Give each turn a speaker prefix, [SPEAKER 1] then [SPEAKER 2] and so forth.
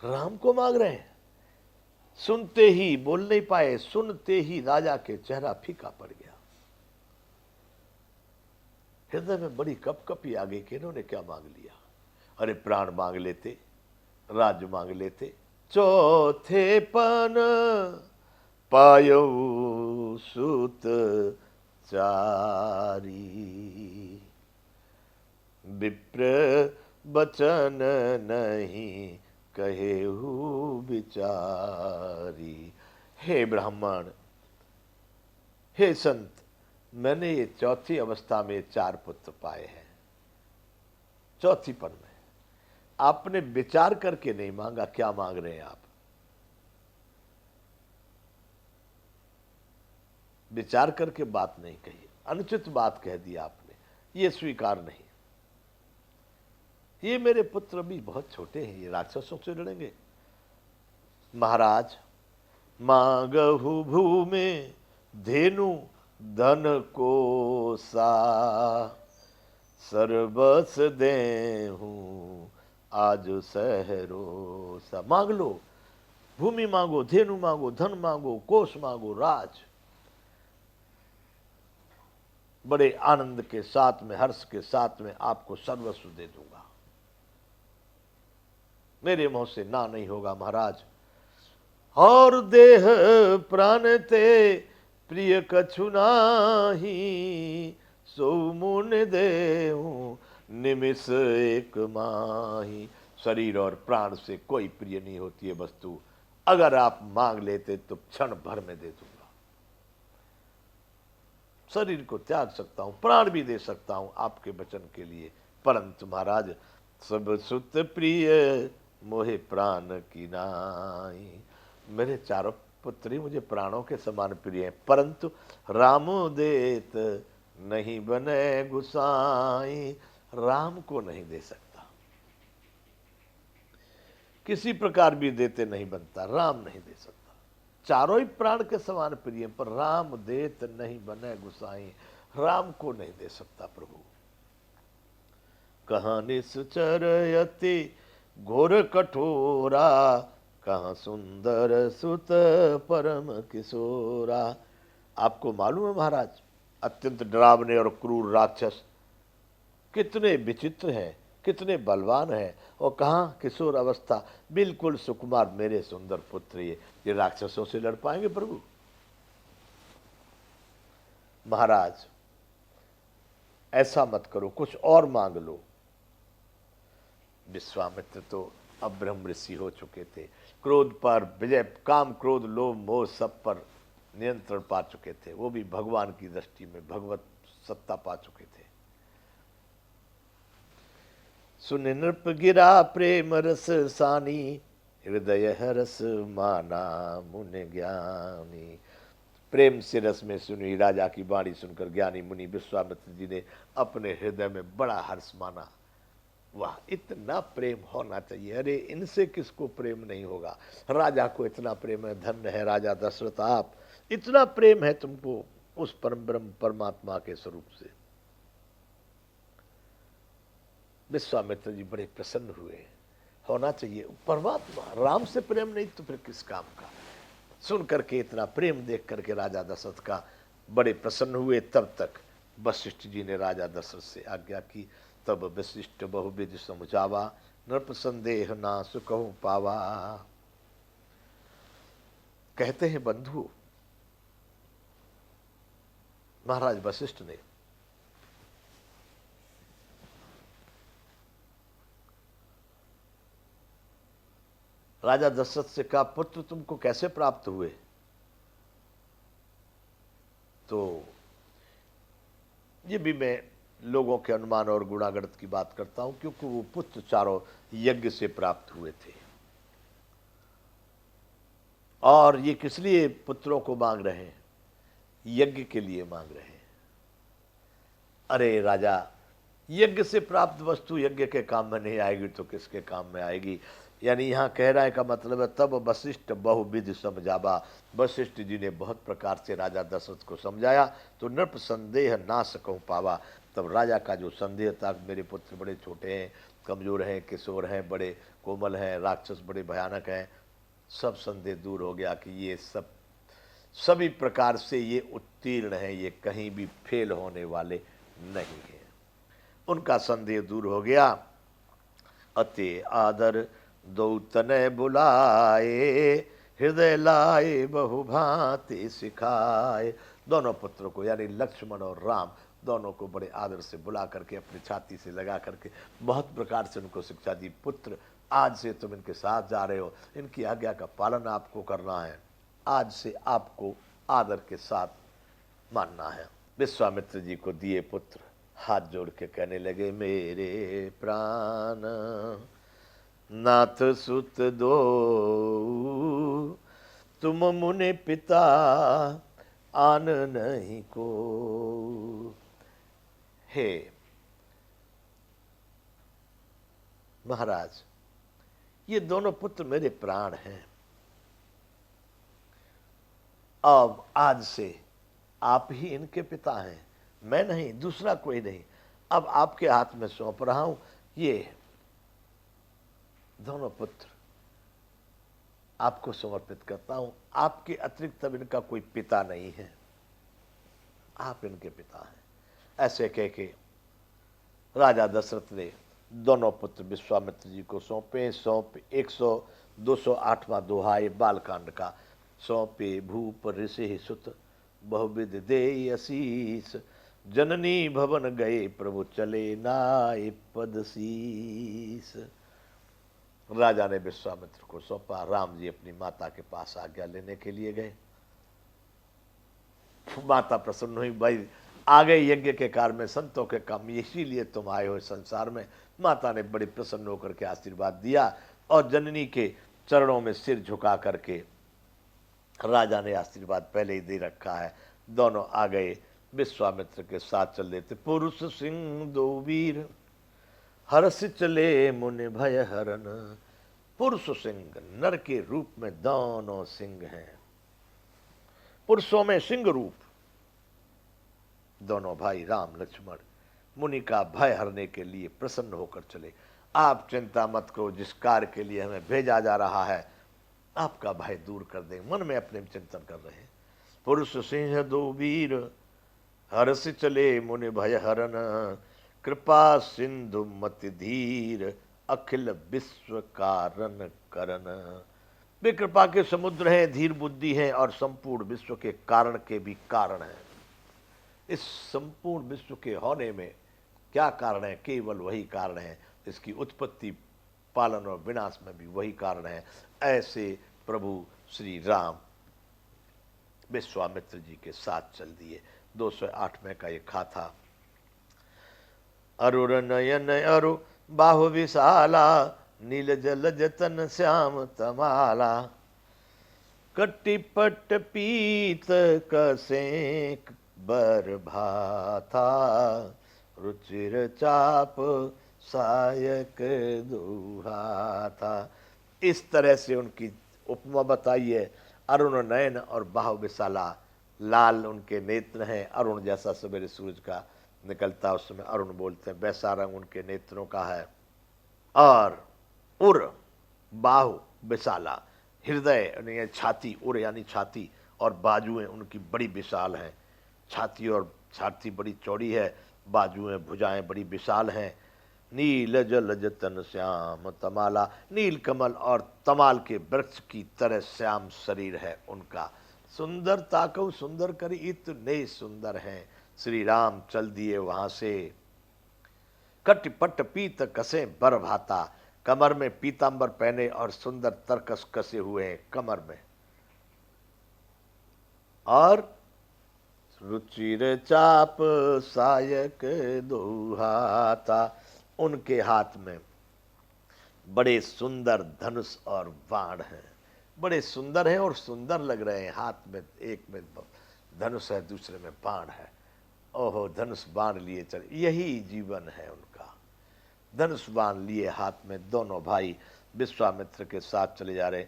[SPEAKER 1] राम को मांग रहे हैं। सुनते ही, बोल नहीं पाए, सुनते ही राजा के चेहरा फीका पड़ गया। हृदय में बड़ी कपकपी आ गई कि इन्होंने क्या मांग लिया। अरे प्राण मांग लेते, राज्य मांग लेते। चौथे पन पायो सुत चारी, विप्र बचन नहीं कहेहु विचारी। हे ब्राह्मण, हे संत, मैंने ये चौथी अवस्था में 4 पुत्र पाए हैं, चौथी पन में। आपने विचार करके नहीं मांगा। क्या मांग रहे हैं आप? विचार करके बात नहीं कही, अनुचित बात कह दी आपने, ये स्वीकार नहीं। ये मेरे पुत्र भी बहुत छोटे हैं, ये राक्षसों से लड़ेंगे। महाराज, मांगहु भूमि धेनु धन को सा, सर्वस देहूं आज सहरोसा। मांग लो, भूमि मांगो, धेनु मांगो, धन मांगो, कोष मांगो, राज। बड़े आनंद के साथ में, हर्ष के साथ में आपको सर्वस्व दे दूंगा। मेरे मुंह से ना नहीं होगा महाराज। और देह प्राण ते प्रिय कछु नाही, सो मुन देहूं निमिष एक माही। शरीर और प्राण से कोई प्रिय नहीं होती है वस्तु। अगर आप मांग लेते तो क्षण भर में दे दूंगा। शरीर को त्याग सकता हूं, प्राण भी दे सकता हूं आपके वचन के लिए, परंतु महाराज सब सुत प्रिय मोहे प्राण की नाई। मेरे चारों पुत्री मुझे प्राणों के समान प्रिय हैं, परंतु रामो देत नहीं बने गुसाई। राम को नहीं दे सकता, किसी प्रकार भी देते नहीं बनता, राम नहीं दे सकता। चारों ही प्राण के समान प्रिय, पर राम देत नहीं बने गुसाई, राम को नहीं दे सकता प्रभु। कहाँ निश्चर यति घोर कठोरा, कहाँ सुंदर सुत परम किशोरा। आपको मालूम है महाराज, अत्यंत डरावने और क्रूर राक्षस कितने विचित्र हैं, कितने बलवान हैं, और कहाँ किशोर अवस्था, बिल्कुल सुकुमार मेरे सुंदर पुत्र। ये राक्षसों से लड़ पाएंगे प्रभु? महाराज ऐसा मत करो, कुछ और मांग लो। विश्वामित्र तो अब ब्रह्म ऋषि हो चुके थे, क्रोध पर विजय, काम क्रोध लोभ मोह सब पर नियंत्रण पा चुके थे। वो भी भगवान की दृष्टि में भगवत सत्ता पा चुके थे। सुन नृप गिरा प्रेम रस सानी, हृदय हरस माना मुन ज्ञानी। प्रेम से रस में सुनी राजा की वाणी सुनकर ज्ञानी मुनि विश्वामित्र जी ने अपने हृदय में बड़ा हर्ष माना। वाह, इतना प्रेम होना चाहिए। अरे इनसे किसको प्रेम नहीं होगा? राजा को इतना प्रेम है, धन्य है राजा दशरथ, आप इतना प्रेम है तुमको उस परम ब्रह्म परमात्मा के स्वरूप से। विश्वामित्र जी बड़े प्रसन्न हुए। होना चाहिए, परमात्मा राम से प्रेम नहीं तो फिर किस काम का? सुन करके, इतना प्रेम देख करके राजा दशरथ का बड़े प्रसन्न हुए। तब तक वशिष्ठ जी ने राजा दशरथ से आज्ञा की। तब वशिष्ठ बहुविध समझावा, नृप संदेह ना सुकहु पावा। कहते हैं बंधु, महाराज वशिष्ठ ने राजा दशरथ से कहा, पुत्र तुमको कैसे प्राप्त हुए? तो ये भी मैं लोगों के अनुमान और गुणागणित की बात करता हूं, क्योंकि वो पुत्र चारों यज्ञ से प्राप्त हुए थे। और ये किस लिए पुत्रों को मांग रहे हैं? यज्ञ के लिए मांग रहे हैं। अरे राजा, यज्ञ से प्राप्त वस्तु यज्ञ के काम में नहीं आएगी तो किसके काम में आएगी? यानी यहाँ कह रहा है का मतलब है, तब वशिष्ठ बहुविध समझावा। वशिष्ठ जी ने बहुत प्रकार से राजा दशरथ को समझाया तो नृप संदेह ना सकूं पावा। तब राजा का जो संदेह था, मेरे पुत्र बड़े छोटे हैं, कमजोर हैं, किशोर हैं, बड़े कोमल हैं, राक्षस बड़े भयानक हैं, सब संदेह दूर हो गया कि ये सभी प्रकार से ये उत्तीर्ण हैं, ये कहीं भी फेल होने वाले नहीं हैं। उनका संदेह दूर हो गया। अति आदर दो तनय बुलाए, हृदय लाए बहुभांति सिखाए। दोनों पुत्रों को यानी लक्ष्मण और राम दोनों को बड़े आदर से बुला करके अपनी छाती से लगा करके बहुत प्रकार से उनको शिक्षा दी। पुत्र, आज से तुम इनके साथ जा रहे हो, इनकी आज्ञा का पालन आपको करना है, आज से आपको आदर के साथ मानना है। विश्वामित्र जी को दिए पुत्र, हाथ जोड़ के कहने लगे, मेरे प्राण नाथ सुत दो, तुम मुने पिता आन नहीं को। हे महाराज, ये दोनों पुत्र मेरे प्राण हैं। अब आज से आप ही इनके पिता हैं, मैं नहीं, दूसरा कोई नहीं। अब आपके हाथ में सौंप रहा हूं, ये दोनों पुत्र आपको समर्पित करता हूं। आपके अतिरिक्त अब इनका कोई पिता नहीं है, आप इनके पिता हैं। ऐसे कह के राजा दशरथ ने दोनों पुत्र विश्वामित्र जी को सौंपे। 208वां दोहा बालकांड का। सौंपे भूप ऋषि सुत, बहुविध देई असीस, जननी भवन गए प्रभु चले नाय पद शीस। राजा ने विश्वामित्र को सौंपा। राम जी अपनी माता के पास आज्ञा लेने के लिए गए। माता प्रसन्न हुई, भाई आ गए यज्ञ के कार्य में, संतों के काम, इसीलिए तुम आए हो संसार में। माता ने बड़ी प्रसन्न होकर के आशीर्वाद दिया और जननी के चरणों में सिर झुका करके राजा ने आशीर्वाद पहले ही दे रखा है। दोनों आ गए, विश्वामित्र के साथ चल देते। पुरुष सिंह दो वीर, हर्ष चले मुनि भय हरन। पुरुष सिंह, नर के रूप में दोनों सिंह हैं, पुरुषों में सिंह रूप। दोनों भाई राम लक्ष्मण मुनि का भय हरने के लिए प्रसन्न होकर चले। आप चिंता मत करो, जिस कार्य के लिए हमें भेजा जा रहा है आपका भय दूर कर देंगे, मन में अपने चिंतन कर रहे हैं। पुरुष सिंह दो वीर, हर्ष चले मुनि भय हरन। कृपा सिंधु मति धीर, अखिल विश्व कारण करन। वे कृपा के समुद्र हैं, धीर बुद्धि हैं और संपूर्ण विश्व के कारण के भी कारण हैं। इस संपूर्ण विश्व के होने में क्या कारण है? केवल वही कारण है। इसकी उत्पत्ति, पालन और विनाश में भी वही कारण है। ऐसे प्रभु श्री राम विश्वामित्र जी के साथ चल दिए। 208 का ये खाता। अरुण नयन अरु बाहु विशाला, नील जल जतन श्याम तमाला। कटिपट पीत कसेक बर भाथा, रुचिर चाप सायक दुहा था। इस तरह से उनकी उपमा बताई है। अरुण नयन और बाहु विशाला, लाल उनके नेत्र हैं, अरुण जैसा सवेरे सूरज का निकलता उस समय अरुण बोलते हैं, वैसा रंग उनके नेत्रों का है। और उर, बाहु विशाला, हृदय यानी छाती, उर यानी छाती, और बाजुएं उनकी बड़ी विशाल हैं। छाती और छाती बड़ी चौड़ी है, बाजुएं भुजाएं बड़ी विशाल हैं। नील जल जतन श्याम तमाला, नील कमल और तमाल के वृक्ष की तरह श्याम शरीर है उनका। सुंदरता को सुंदर कर इतने सुंदर हैं। श्री राम चल दिए वहां से। कटिपट पीत कसे बर भाता, कमर में पीतांबर पहने और सुंदर तरकस कसे हुए हैं कमर में। और रुचिर चाप सायक दोहाता, उनके हाथ में बड़े सुंदर धनुष और बाण हैं। बड़े सुंदर हैं और सुंदर लग रहे हैं। हाथ में एक में धनुष है, दूसरे में बाण है। ओहो, धनुष बाण लिए चल, यही जीवन है उनका। धनुष बाण लिए हाथ में दोनों भाई विश्वामित्र के साथ चले जा रहे।